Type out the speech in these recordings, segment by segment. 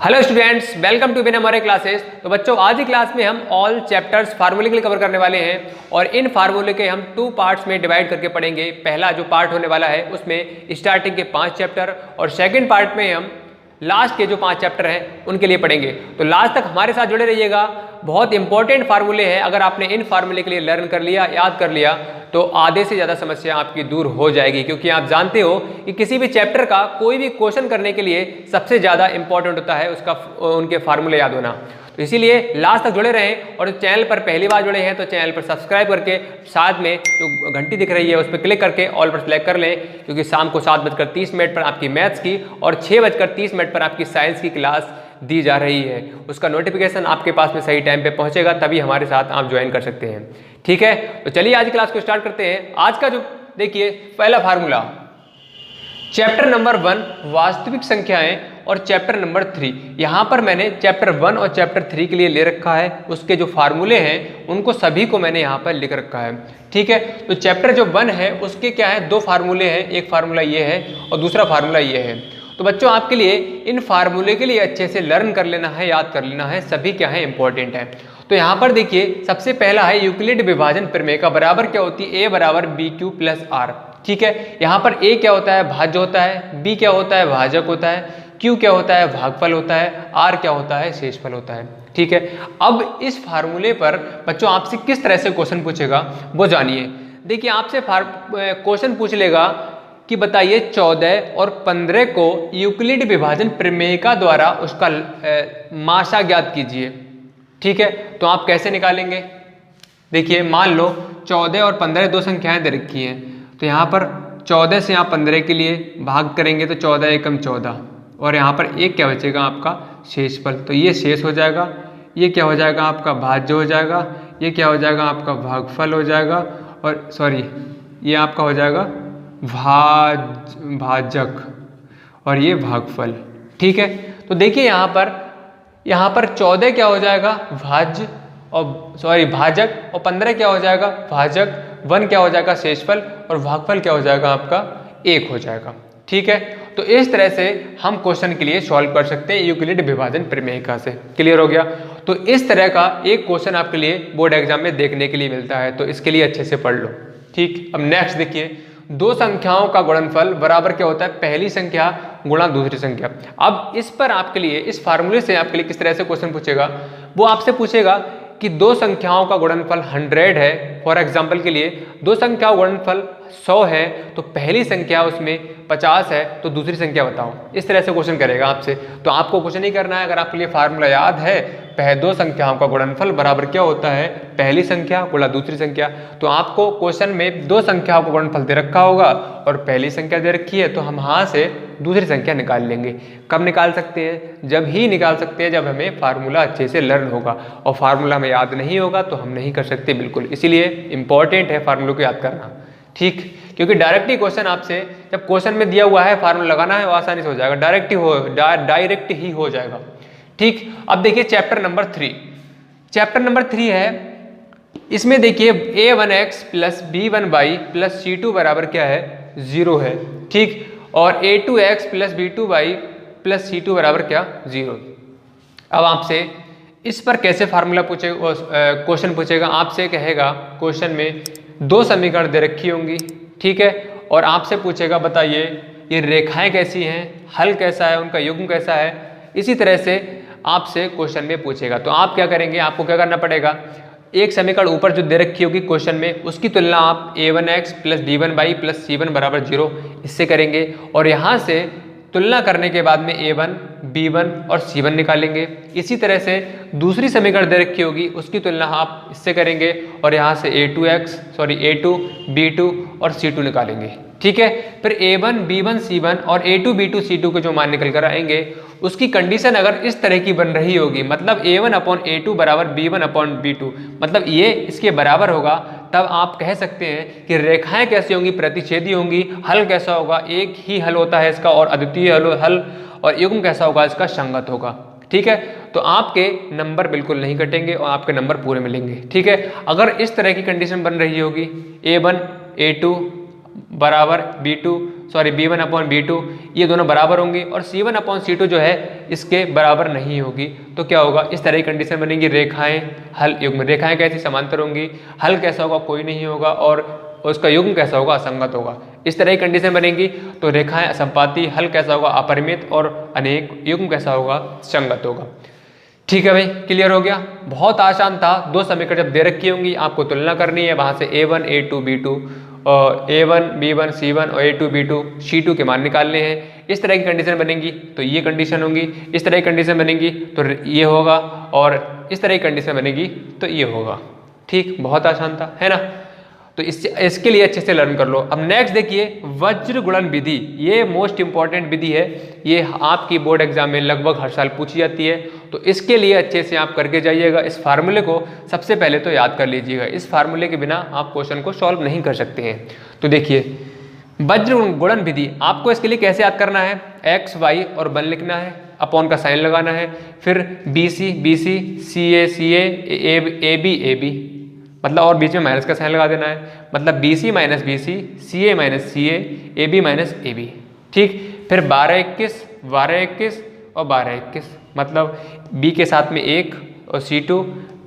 Hello students, welcome to बिन हमारे classes. तो बच्चों, आज की क्लास में हम ऑल चैप्टर्स फार्मूले के लिए कवर करने वाले हैं और इन फार्मूले के हम 2 पार्ट्स में डिवाइड करके पढ़ेंगे। पहला जो पार्ट होने वाला है उसमें स्टार्टिंग के 5 चैप्टर और सेकंड पार्ट में हम लास्ट के जो 5 चैप्टर हैं उनके लिए पढ़ेंगे। तो लास्ट तक हमारे साथ जुड़े रहिएगा। बहुत इंपॉर्टेंट फार्मूले हैं। अगर आपने इन फार्मूले के लिए लर्न कर लिया, याद कर लिया, तो आधे से ज़्यादा समस्या आपकी दूर हो जाएगी। क्योंकि आप जानते हो कि किसी भी चैप्टर का कोई भी क्वेश्चन करने के लिए सबसे ज़्यादा इंपॉर्टेंट होता है उनके फार्मूले याद होना। तो इसीलिए लास्ट तक जुड़े रहें और चैनल पर पहली बार जुड़े हैं तो चैनल पर सब्सक्राइब करके साथ में जो घंटी दिख रही है उस पर क्लिक करके ऑल पर सेलेक्ट कर लें। क्योंकि शाम को 7:30 पर आपकी मैथ्स की और 6:30 पर आपकी साइंस की क्लास दी जा रही है। उसका नोटिफिकेशन आपके पास में सही टाइम पे पहुंचेगा, तभी हमारे साथ आप ज्वाइन कर सकते हैं। ठीक है, तो चलिए आज क्लास को स्टार्ट करते हैं। आज का जो देखिए पहला फार्मूला, चैप्टर नंबर 1 वास्तविक संख्याएं और चैप्टर नंबर 3। यहाँ पर मैंने चैप्टर 1 और चैप्टर 3 के लिए ले रखा है। उसके जो फार्मूले हैं उनको सभी को मैंने यहाँ पर लिख रखा है। ठीक है, तो चैप्टर जो 1 है उसके क्या है, 2 फार्मूले हैं। एक फार्मूला ये है और दूसरा फार्मूला ये है। तो बच्चों, आपके लिए इन फार्मूले के लिए अच्छे से लर्न कर लेना है, याद कर लेना है। सभी क्या है, इंपॉर्टेंट है। तो यहाँ पर देखिए सबसे पहला है यूक्लिड विभाजन प्रमेय का बराबर क्या होती है, a बराबर BQ प्लस R। ठीक है, यहाँ पर a क्या होता है, भाज्य होता है, b क्या होता है, भाजक होता है, q क्या होता है, भागफल होता है, r क्या होता है, शेषफल होता है। ठीक है, अब इस फार्मूले पर बच्चों आपसे किस तरह से क्वेश्चन पूछेगा वो जानिए। देखिए आपसे क्वेश्चन पूछ लेगा कि बताइए 14 और 15 को यूक्लिड विभाजन प्रमेय का द्वारा उसका माशा ज्ञात कीजिए। ठीक है, तो आप कैसे निकालेंगे? देखिए मान लो 14 और 15 दो संख्याएं दे रखी हैं। तो यहाँ पर 14 से यहाँ 15 के लिए भाग करेंगे तो 14 एकम 14 और यहाँ पर एक क्या बचेगा आपका, शेषफल। तो ये शेष हो जाएगा, ये क्या हो जाएगा आपका, भाज्य हो जाएगा, ये क्या हो जाएगा आपका, भागफल हो जाएगा, और सॉरी ये आपका हो जाएगा भाजक और ये भागफल। ठीक है, तो देखिए यहाँ पर 14 क्या हो जाएगा, भाज्य और सॉरी भाजक, और 15 क्या हो जाएगा, भाजक, 1 क्या हो जाएगा, शेषफल, और भागफल क्या हो जाएगा आपका, 1 हो जाएगा। ठीक है, तो इस तरह से हम क्वेश्चन के लिए सॉल्व कर सकते हैं यूक्लिड विभाजन प्रमेय का। से क्लियर हो गया? तो इस तरह का एक क्वेश्चन आपके लिए बोर्ड एग्जाम में देखने के लिए मिलता है, तो इसके लिए अच्छे से पढ़ लो। ठीक, अब नेक्स्ट देखिए, दो संख्याओं का गुणनफल बराबर क्या होता है, पहली संख्या गुणा दूसरी संख्या। अब इस पर आपके लिए, इस फार्मूले से आपके लिए किस तरह से क्वेश्चन पूछेगा, वो आपसे पूछेगा कि दो संख्याओं का गुणनफल 100 है। फॉर एग्जाम्पल के लिए दो संख्याओं का गुणनफल 100 है, तो पहली संख्या उसमें 50 है, तो दूसरी संख्या बताओ। इस तरह से क्वेश्चन करेगा आपसे। तो आपको कुछ नहीं करना है, अगर आपके लिए फार्मूला याद है, दो संख्याओं का गुणनफल बराबर क्या होता है, पहली संख्या गुणा दूसरी संख्या। तो आपको क्वेश्चन में दो संख्याओं का गुणनफल दे रखा होगा और पहली संख्या दे रखी है, तो हम यहाँ से दूसरी संख्या निकाल लेंगे। कब निकाल सकते हैं? जब ही निकाल सकते हैं जब हमें फार्मूला अच्छे से लर्न होगा, और फार्मूला हमें याद नहीं होगा तो हम नहीं कर सकते बिल्कुल। इसीलिए इंपॉर्टेंट है फार्मूले को याद करना। ठीक, क्योंकि डायरेक्ट ही क्वेश्चन आपसे, जब क्वेश्चन में दिया हुआ है फार्मूला लगाना है, वो आसानी से हो जाएगा, डायरेक्ट ही हो जाएगा। ठीक, अब देखिए चैप्टर नंबर 3। चैप्टर नंबर 3 है, इसमें देखिए a1x plus b1y plus c2 बराबर क्या है, 0 है। ठीक, और a2x plus b2y plus c2 बराबर क्या, 0। अब आपसे इस पर कैसे फार्मूला पूछेगा, क्वेश्चन पूछेगा। आपसे कहेगा क्वेश्चन में दो समीकरण दे रखी होंगी। ठीक है, और आपसे पूछेगा बताइए ये रेखाएं कैसी हैं, हल कैसा है, उनका युग्म कैसा है। इसी तरह से आपसे क्वेश्चन में पूछेगा। तो आप क्या करेंगे, आपको क्या करना पड़ेगा, एक समीकरण ऊपर जो दे रखी होगी क्वेश्चन में, उसकी तुलना आप a1x plus b1y plus c1 बराबर 0 इससे करेंगे, और यहाँ से तुलना करने के बाद में a1, b1 और c1 निकालेंगे। इसी तरह से दूसरी समीकरण दे रखी होगी, उसकी तुलना आप इससे करेंगे और यहाँ से a2, b2 और c2 निकालेंगे। ठीक है, फिर a1, b1, c1 और a2, b2, c2 के जो मान निकल कर आएंगे, उसकी कंडीशन अगर इस तरह की बन रही होगी, मतलब a1 अपॉन a2 बराबर b1 अपॉन b2, मतलब ये इसके बराबर होगा, तब आप कह सकते हैं कि रेखाएं कैसी होंगी, प्रतिच्छेदी होंगी। हल कैसा होगा, एक ही हल होता है इसका और अद्वितीय हल, और युग्म कैसा होगा, इसका संगत होगा। ठीक है, तो आपके नंबर बिल्कुल नहीं कटेंगे और आपके नंबर पूरे मिलेंगे। ठीक है, अगर इस तरह की कंडीशन बन रही होगी, a1, a2 बराबर B1/B2, ये दोनों बराबर होंगी और C1/C2 जो है इसके बराबर नहीं होगी। तो क्या होगा, इस तरह की कंडीशन बनेगी। रेखाएं हल युग्म, रेखाएं कैसी समांतर होंगी, हल कैसा होगा, कोई नहीं होगा, और उसका युग्म कैसा होगा, असंगत होगा। इस तरह की कंडीशन बनेगी। तो रेखाएं असंपाती, हल कैसा होगा, अपरिमित, और अनेक, युग्म कैसा होगा, संगत होगा। ठीक है भाई, क्लियर हो गया। बहुत आसान था। दो समीकरण जब दे रखी होंगी आपको तुलना करनी है, वहां से A1 A2 B2 और A1 B1 C1 और A2 B2 C2 के मान निकालने हैं। इस तरह की कंडीशन बनेगी तो ये कंडीशन होंगी, इस तरह की कंडीशन बनेगी तो ये होगा, और इस तरह की कंडीशन बनेगी तो ये होगा। ठीक, बहुत आसान था, है ना। तो इसके लिए अच्छे से लर्न कर लो। अब नेक्स्ट देखिए, वज्र गुणन विधि। ये मोस्ट इंपॉर्टेंट विधि है, ये आपकी बोर्ड एग्जाम में लगभग हर साल पूछी जाती है। तो इसके लिए अच्छे से आप करके जाइएगा। इस फार्मूले को सबसे पहले तो याद कर लीजिएगा। इस फार्मूले के बिना आप क्वेश्चन को सॉल्व नहीं कर सकते हैं। तो देखिए, वज्र गुणन विधि, आपको इसके लिए कैसे याद करना है, एक्स वाई और 1 लिखना है, अपॉन का साइन लगाना है, फिर BC BC, CA CA, AB AB, मतलब और बीच में माइनस का साइन लगा देना है, मतलब BC minus BC, CA minus CA, AB minus AB। ठीक, फिर 12 21 12 21 और 12 21, मतलब B के साथ में 1 और C2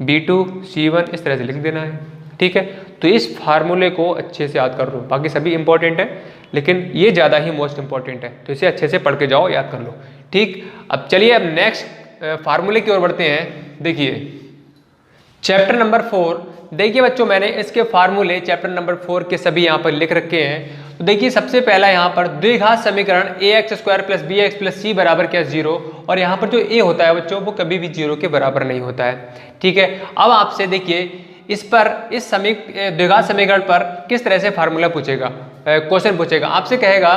B2 C1 इस तरह से लिख देना है। ठीक है, तो इस फार्मूले को अच्छे से याद कर लो। बाकी सभी इंपॉर्टेंट है, लेकिन ये ज़्यादा ही मोस्ट इंपॉर्टेंट है, तो इसे अच्छे से पढ़ के जाओ, याद कर लो। ठीक, अब चलिए अब नेक्स्ट फार्मूले की ओर बढ़ते हैं। देखिए चैप्टर नंबर 4, देखिए बच्चों मैंने इसके फार्मूले चैप्टर नंबर 4 के सभी यहाँ पर लिख रखे हैं। तो देखिए सबसे पहला यहाँ पर द्विघात समीकरण ax² + bx + c बराबर क्या 0, और यहाँ पर जो a होता है बच्चों वो कभी भी 0 के बराबर नहीं होता है। ठीक है, अब आपसे देखिए इस द्विघात समीकरण पर किस तरह से फार्मूला पूछेगा, क्वेश्चन पूछेगा। आपसे कहेगा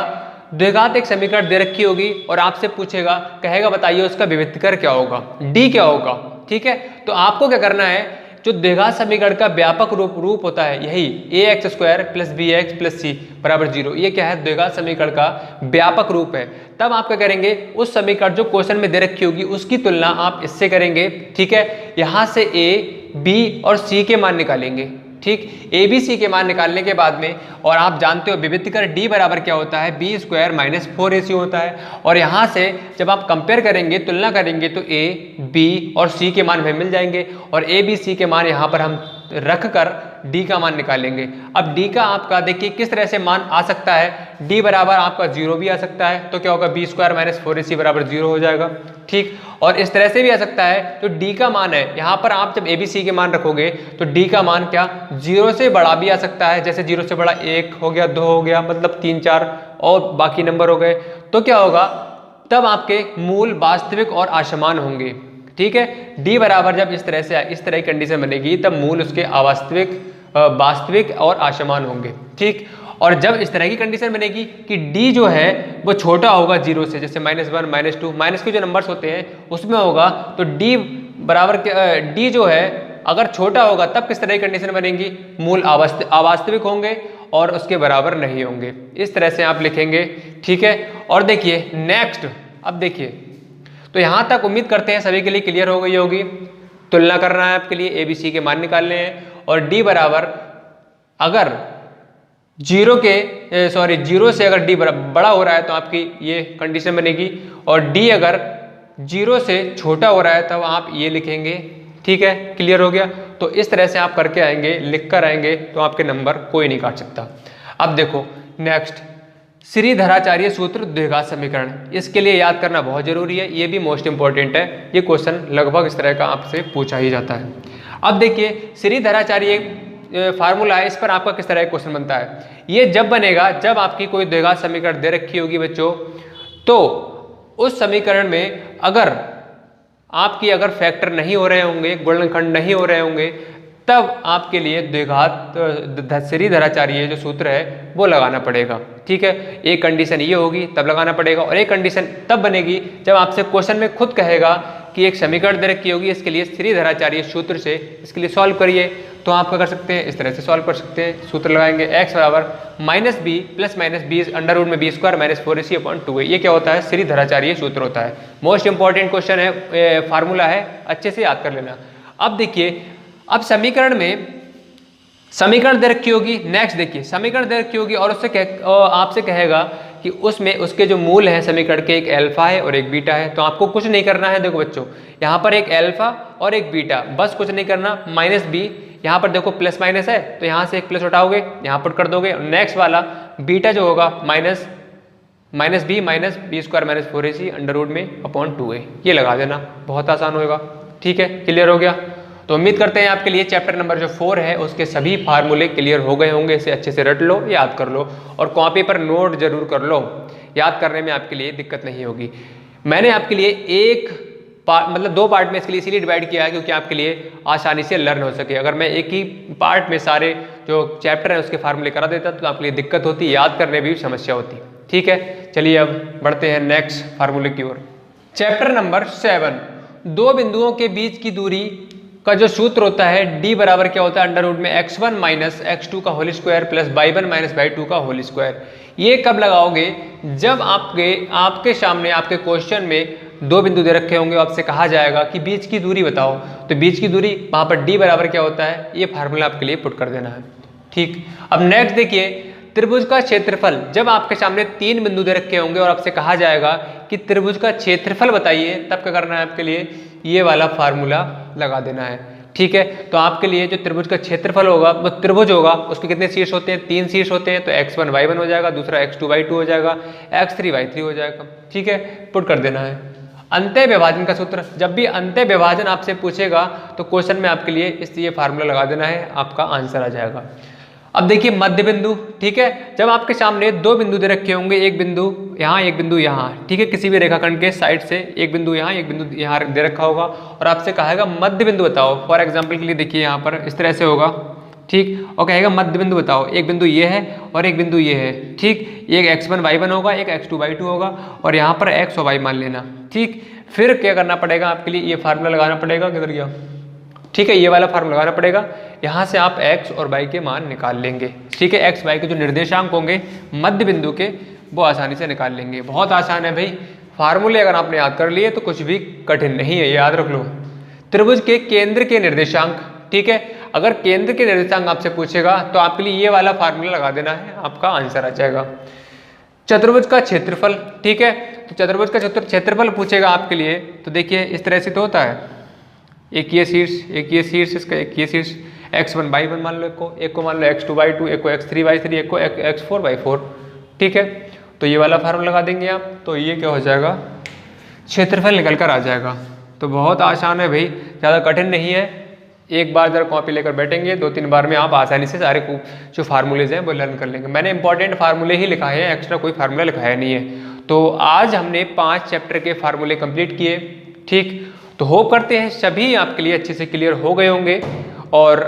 द्विघात एक समीकरण दे रखी होगी और आपसे पूछेगा, कहेगा बताइए उसका विविधकर क्या होगा, d क्या होगा। ठीक है, तो आपको क्या करना है, जो द्विघात समीकरण का व्यापक रूप होता है यही ax² + bx + c बराबर 0, ये क्या है, द्विघात समीकरण का व्यापक रूप है। तब आप क्या करेंगे, उस समीकरण जो क्वेश्चन में दे रखी होगी उसकी तुलना आप इससे करेंगे। ठीक है, यहाँ से a b और c के मान निकालेंगे। ठीक, a b c के मान निकालने के बाद में, और आप जानते हो विविधकर d बराबर क्या होता है, b² - 4ac होता है। और यहाँ से जब आप कंपेयर करेंगे, तुलना करेंगे, तो a b और c के मान हमें मिल जाएंगे, और a b c के मान यहाँ पर हम रख कर d का मान निकालेंगे। अब d का आपका देखिए किस तरह से मान आ सकता है, d बराबर आपका 0 भी आ सकता है, तो क्या होगा, b² - 4ac बराबर 0 हो जाएगा। ठीक, और इस तरह से भी आ सकता है, जो d का मान है यहाँ पर आप जब a b c के मान रखोगे तो d का मान क्या 0 से बड़ा भी आ सकता है, जैसे 0 से बड़ा 1 हो गया, 2 हो गया, मतलब 3 4 और बाकी नंबर हो गए। तो क्या होगा, तब आपके मूल वास्तविक और असमान होंगे। ठीक है, d बराबर जब इस तरह की कंडीशन बनेगी तब मूल उसके वास्तविक और असमान होंगे। ठीक, और जब इस तरह की कंडीशन बनेगी कि d जो है वो छोटा होगा 0 से, जैसे -1 -2 माइनस के जो नंबर्स होते हैं उसमें होगा, तो d बराबर d जो है अगर छोटा होगा तब किस तरह की कंडीशन बनेगी, मूल अवास्तविक होंगे और उसके बराबर नहीं होंगे। इस तरह से आप लिखेंगे। ठीक है, और देखिए नेक्स्ट, अब देखिए, तो यहाँ तक उम्मीद करते हैं सभी के लिए क्लियर हो गई होगी। तुलना करना है आपके लिए, a b c के मान निकालने हैं, और d बराबर अगर 0 से अगर d बड़ा हो रहा है तो आपकी ये कंडीशन बनेगी, और d अगर 0 से छोटा हो रहा है तब आप ये लिखेंगे। ठीक है, क्लियर हो गया। तो इस तरह से आप करके आएंगे, लिख कर आएंगे, तो आपके नंबर कोई नहीं काट सकता। अब देखो नेक्स्ट, श्रीधराचार्य सूत्र द्विघात समीकरण, इसके लिए याद करना बहुत जरूरी है, ये भी मोस्ट इंपॉर्टेंट है। ये क्वेश्चन लगभग इस तरह का आपसे पूछा ही जाता है। अब देखिए श्रीधराचार्य फार्मूला है, इस पर आपका किस तरह का क्वेश्चन बनता है। ये जब बनेगा जब आपकी कोई द्विघात समीकरण दे रखी होगी बच्चों, तो उस समीकरण में अगर फैक्टर नहीं हो रहे होंगे, गुणनखंड नहीं हो रहे होंगे, तब आपके लिए द्विघात श्रीधराचार्य जो सूत्र है वो लगाना पड़ेगा। ठीक है, एक कंडीशन ये होगी तब लगाना पड़ेगा, और एक कंडीशन तब बनेगी जब आपसे क्वेश्चन में खुद कहेगा कि एक समीकरण दे रखी होगी, इसके लिए श्रीधराचार्य सूत्र से इसके लिए सॉल्व करिए। तो आप क्या कर सकते हैं, इस तरह से सॉल्व कर सकते हैं। सूत्र लगाएंगे, x बराबर -b + -b अंडर में b² - 4ac/2 है। ये क्या होता है, श्रीधराचार्य सूत्र होता है। मोस्ट इंपॉर्टेंट क्वेश्चन है, फार्मूला है, अच्छे से याद कर लेना। अब देखिए, अब समीकरण में समीकरण दे रखी होगी। नेक्स्ट देखिए, समीकरण दे रखी होगी और आपसे कहेगा कि उसमें उसके जो मूल है समीकरण के, एक अल्फा है और एक बीटा है। तो आपको कुछ नहीं करना है। देखो बच्चों, यहाँ पर एक अल्फा और एक बीटा, बस कुछ नहीं करना। माइनस बी, यहाँ पर देखो प्लस माइनस है तो यहाँ से एक प्लस उठाओगे, यहाँ पर कर दोगे। नेक्स्ट वाला बीटा जो होगा minus B square minus 4ac under root में अपॉन 2a, ये लगा देना। बहुत आसान होगा। ठीक है, क्लियर हो गया। तो उम्मीद करते हैं आपके लिए चैप्टर नंबर जो 4 है उसके सभी फार्मूले क्लियर हो गए होंगे। इसे अच्छे से रट लो, याद कर लो और कॉपी पर नोट जरूर कर लो। याद करने में आपके लिए दिक्कत नहीं होगी। मैंने आपके लिए एक मतलब 2 पार्ट में इसके लिए इसीलिए डिवाइड किया है क्योंकि आपके लिए आसानी से लर्न हो सके। अगर मैं एक ही पार्ट में सारे जो चैप्टर है उसके फार्मूले करा देता तो आपके लिए दिक्कत होती, याद करने में भी समस्या होती। ठीक है, चलिए अब बढ़ते हैं नेक्स्ट फार्मूले की ओर। चैप्टर नंबर 7, दो बिंदुओं के बीच की दूरी का जो सूत्र होता है d बराबर क्या होता है, अंडर रूट में x1 माइनस x2 का whole square plus y1 minus y2 का होल स्क्वायर। ये कब लगाओगे, जब आपके सामने आपके क्वेश्चन में 2 बिंदु दे रखे होंगे, आपसे कहा जाएगा कि बीच की दूरी बताओ। तो बीच की दूरी वहाँ पर d बराबर क्या होता है, ये फार्मूला आपके लिए पुट कर देना है। ठीक, अब नेक्स्ट देखिए, त्रिभुज का क्षेत्रफल, जब आपके सामने 3 बिंदु दे रखे होंगे और आपसे कहा जाएगा कि त्रिभुज का क्षेत्रफल बताइए, तब क्या करना है आपके लिए, ये वाला फार्मूला लगा देना है। ठीक है, तो आपके लिए जो त्रिभुज का क्षेत्रफल होगा, वो त्रिभुज होगा, उसके कितने शीर्ष होते हैं, 3 शीर्ष होते हैं। तो x1 y1 हो जाएगा, दूसरा x2 y2 हो जाएगा, x3 y3 हो जाएगा। ठीक है, पुट कर देना है। अंत्य विभाजन का सूत्र, जब भी अंत्य विभाजन आपसे पूछेगा तो क्वेश्चन में आपके लिए इसलिए फार्मूला लगा देना है, आपका आंसर आ जाएगा। अब देखिए मध्य बिंदु। ठीक है, जब आपके सामने 2 बिंदु दे रखे होंगे, एक बिंदु यहाँ एक बिंदु यहाँ, ठीक है, किसी भी रेखाखंड के साइड से एक बिंदु यहाँ एक बिंदु यहाँ दे रखा होगा और आपसे कहेगा मध्य बिंदु बताओ। फॉर एग्जांपल के लिए देखिए यहाँ पर इस तरह से होगा। ठीक, और कहेगा मध्य बिंदु बताओ, एक बिंदु ये है और एक बिंदु ये है। ठीक, एक x1 y1 होगा, एक x2 y2 होगा और यहाँ पर x और y मान लेना। ठीक, फिर क्या करना पड़ेगा आपके लिए, ये फार्मूला लगाना पड़ेगा। किधर गया, ठीक है, ये वाला फार्मूला लगाना पड़ेगा। यहाँ से आप x और y के मान निकाल लेंगे। ठीक है, x y के जो निर्देशांक होंगे मध्य बिंदु के, वो आसानी से निकाल लेंगे। बहुत आसान है भाई, फार्मूले अगर आपने याद कर लिए तो कुछ भी कठिन नहीं है, याद रख लो। त्रिभुज के केंद्र के निर्देशांक, ठीक है, अगर केंद्र के निर्देशांक आपसे पूछेगा तो आपके लिए ये वाला फार्मूला लगा देना है, आपका आंसर आ जाएगा। चतुर्भुज का क्षेत्रफल, ठीक है, तो चतुर्भुज का क्षेत्रफल पूछेगा आपके लिए, तो देखिए इस तरह से तो होता है, एक ये शीर्ष, एक ये शीर्ष, इसका एक ये शीर्ष, x1 y1 मान लो, एक को मान लो x2 y2, एक को x3 y3, एक को x4 y4। ठीक है, तो ये वाला फार्मूला लगा देंगे आप, तो ये क्या हो जाएगा, क्षेत्रफल निकल कर आ जाएगा। तो बहुत आसान है भाई, ज़्यादा कठिन नहीं है। एक बार जरा कॉपी लेकर बैठेंगे, 2-3 बार में आप आसानी से सारे जो फार्मूलेज हैं वो लर्न कर लेंगे। मैंने इंपॉर्टेंट फार्मूले ही लिखा है, एक्स्ट्रा कोई फार्मूला लिखाया नहीं है। तो आज हमने 5 चैप्टर के फार्मूले कंप्लीट किए। ठीक, तो होप करते हैं सभी आपके लिए अच्छे से क्लियर हो गए होंगे और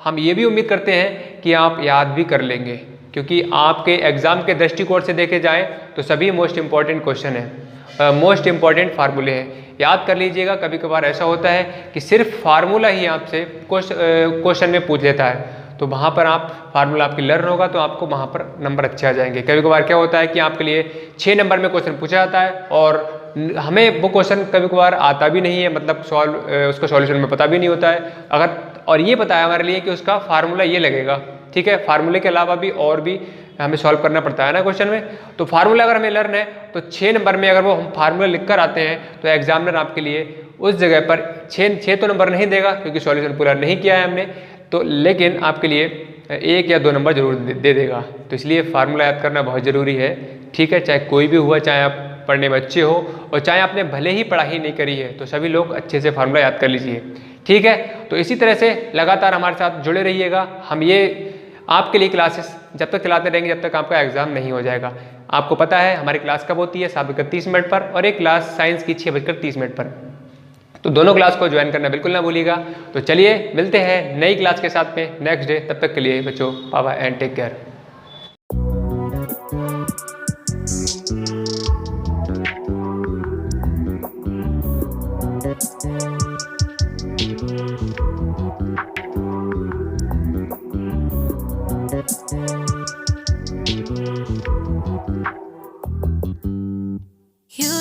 हम ये भी उम्मीद करते हैं कि आप याद भी कर लेंगे, क्योंकि आपके एग्जाम के दृष्टिकोण से देखे जाए तो सभी मोस्ट इंपॉर्टेंट क्वेश्चन है, मोस्ट इंपॉर्टेंट फार्मूले हैं। याद कर लीजिएगा, कभी कभार ऐसा होता है कि सिर्फ फार्मूला ही आपसे क्वेश्चन में पूछ लेता है, तो वहाँ पर आप फार्मूला आपकी लर्न होगा तो आपको वहाँ पर नंबर अच्छे आ जाएंगे। कभी कभार क्या होता है कि आपके लिए 6 नंबर में क्वेश्चन पूछा जाता है और हमें वो क्वेश्चन कभी कभार आता भी नहीं है, मतलब उसका सॉल्यूशन में पता भी नहीं होता है। अगर और ये पता है हमारे लिए कि उसका फार्मूला ये लगेगा। ठीक है, फार्मूले के अलावा भी और भी हमें सॉल्व करना पड़ता है ना क्वेश्चन में। तो फार्मूला अगर हमें लर्न है तो 6 नंबर में अगर वो हम फार्मूला लिख कर आते हैं तो एग्जामिनर आपके लिए उस जगह पर 6 तो नंबर नहीं देगा, क्योंकि सॉल्यूशन पूरा नहीं किया है हमने तो, लेकिन आपके लिए 1 या 2 नंबर जरूर दे देगा। तो इसलिए फार्मूला याद करना बहुत ज़रूरी है। ठीक है, चाहे कोई भी हुआ, चाहे आप पढ़ने में अच्छे हो और चाहे आपने भले ही पढ़ाई नहीं करी है, तो सभी लोग अच्छे से फार्मूला याद कर लीजिए। ठीक है, तो इसी तरह से लगातार हमारे साथ जुड़े रहिएगा। हम ये आपके लिए क्लासेस जब तक चलाते रहेंगे जब तक आपका एग्जाम नहीं हो जाएगा। आपको पता है हमारी क्लास कब होती है, 7:30 पर, और एक क्लास साइंस की 6:30 पर। तो दोनों क्लास को ज्वाइन करना बिल्कुल ना भूलिएगा। तो चलिए मिलते हैं नई क्लास के साथ में नेक्स्ट डे। तब तक के लिए बच्चों, बाय एंड टेक केयर।